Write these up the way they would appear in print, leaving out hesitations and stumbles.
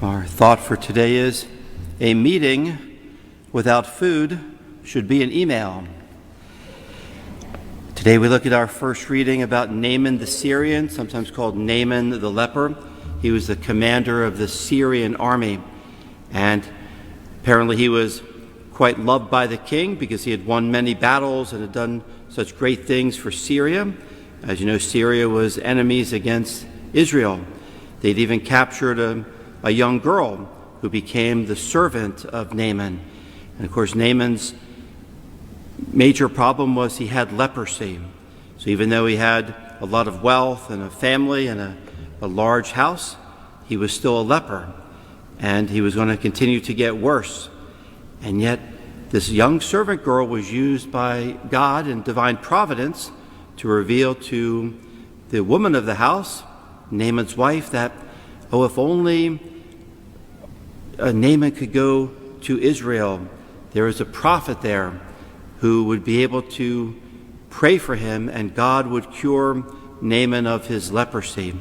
Our thought for today is a meeting without food should be an email. Today we look at our first reading about Naaman the Syrian, sometimes called Naaman the Leper. He was the commander of the Syrian army, and apparently he was quite loved by the king because he had won many battles and had done such great things for Syria. As you know, Syria was enemies against Israel. They'd even captured a young girl who became the servant of Naaman. And of course, Naaman's major problem was he had leprosy. So even though he had a lot of wealth and a family and a large house, he was still a leper. And he was going to continue to get worse. And yet, this young servant girl was used by God in divine providence to reveal to the woman of the house, Naaman's wife, that, if only Naaman could go to Israel, there is a prophet there who would be able to pray for him, and God would cure Naaman of his leprosy.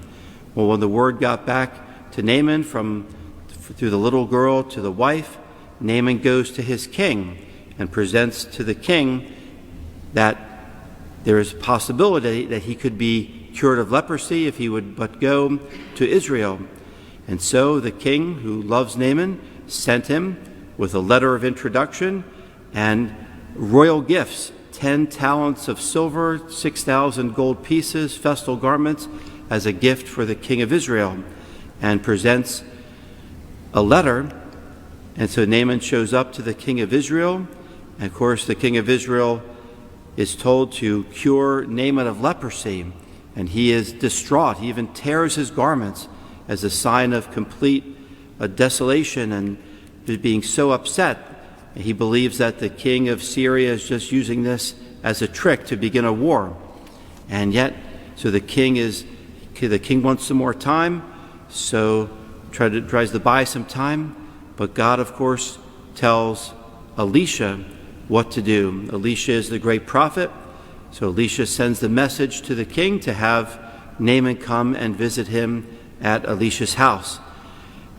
Well, when the word got back to Naaman through the little girl to the wife, Naaman goes to his king and presents to the king that there is a possibility that he could be cured of leprosy if he would but go to Israel. And so the king, who loves Naaman, sent him with a letter of introduction and royal gifts, 10 talents of silver, 6,000 gold pieces, festal garments, as a gift for the king of Israel, and presents a letter. And so Naaman shows up to the king of Israel, and of course the king of Israel is told to cure Naaman of leprosy, and he is distraught. He even tears his garments as a sign of complete desolation and being so upset. He believes that the king of Syria is just using this as a trick to begin a war. And yet, so the king wants some more time, so tries to buy some time. But God, of course, tells Elisha what to do. Elisha is the great prophet. So Elisha sends the message to the king to have Naaman come and visit him at Elisha's house.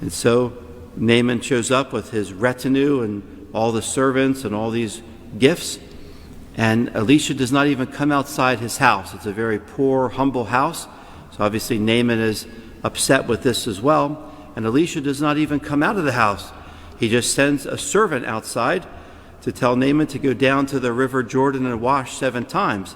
And so Naaman shows up with his retinue and all the servants and all these gifts. And Elisha does not even come outside his house. It's a very poor, humble house. So obviously Naaman is upset with this as well. And Elisha does not even come out of the house. He just sends a servant outside to tell Naaman to go down to the river Jordan and wash 7 times.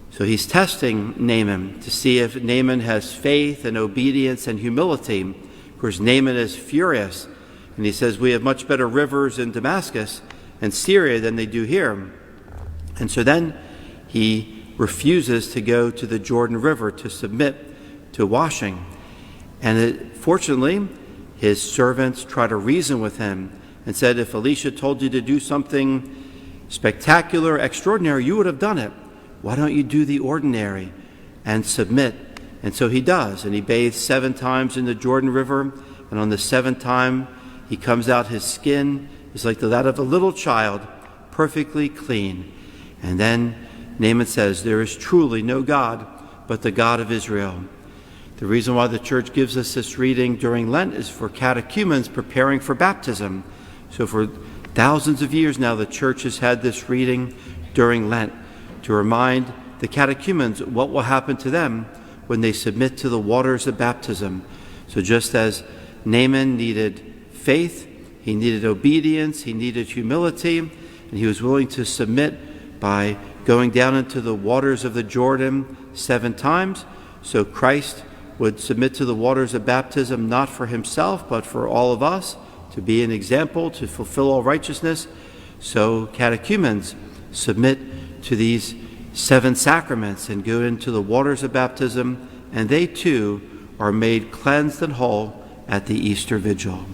So he's testing Naaman to see if Naaman has faith and obedience and humility. Of course, Naaman is furious. And he says, we have much better rivers in Damascus and Syria than they do here. And so then he refuses to go to the Jordan River to submit to washing. And fortunately, his servants try to reason with him and said, if Elisha told you to do something spectacular, extraordinary, you would have done it. Why don't you do the ordinary and submit? And so he does, and he bathes 7 times in the Jordan River, and on the 7th time he comes out, his skin is like that of a little child, perfectly clean. And then Naaman says, there is truly no God but the God of Israel. The reason why the church gives us this reading during Lent is for catechumens preparing for baptism. So for thousands of years now, the church has had this reading during Lent to remind the catechumens what will happen to them when they submit to the waters of baptism. So just as Naaman needed faith, he needed obedience, he needed humility, and he was willing to submit by going down into the waters of the Jordan 7 times, so Christ would submit to the waters of baptism not for himself but for all of us, to be an example, to fulfill all righteousness. So catechumens submit to these 7 sacraments and go into the waters of baptism, and they too are made cleansed and whole at the Easter Vigil.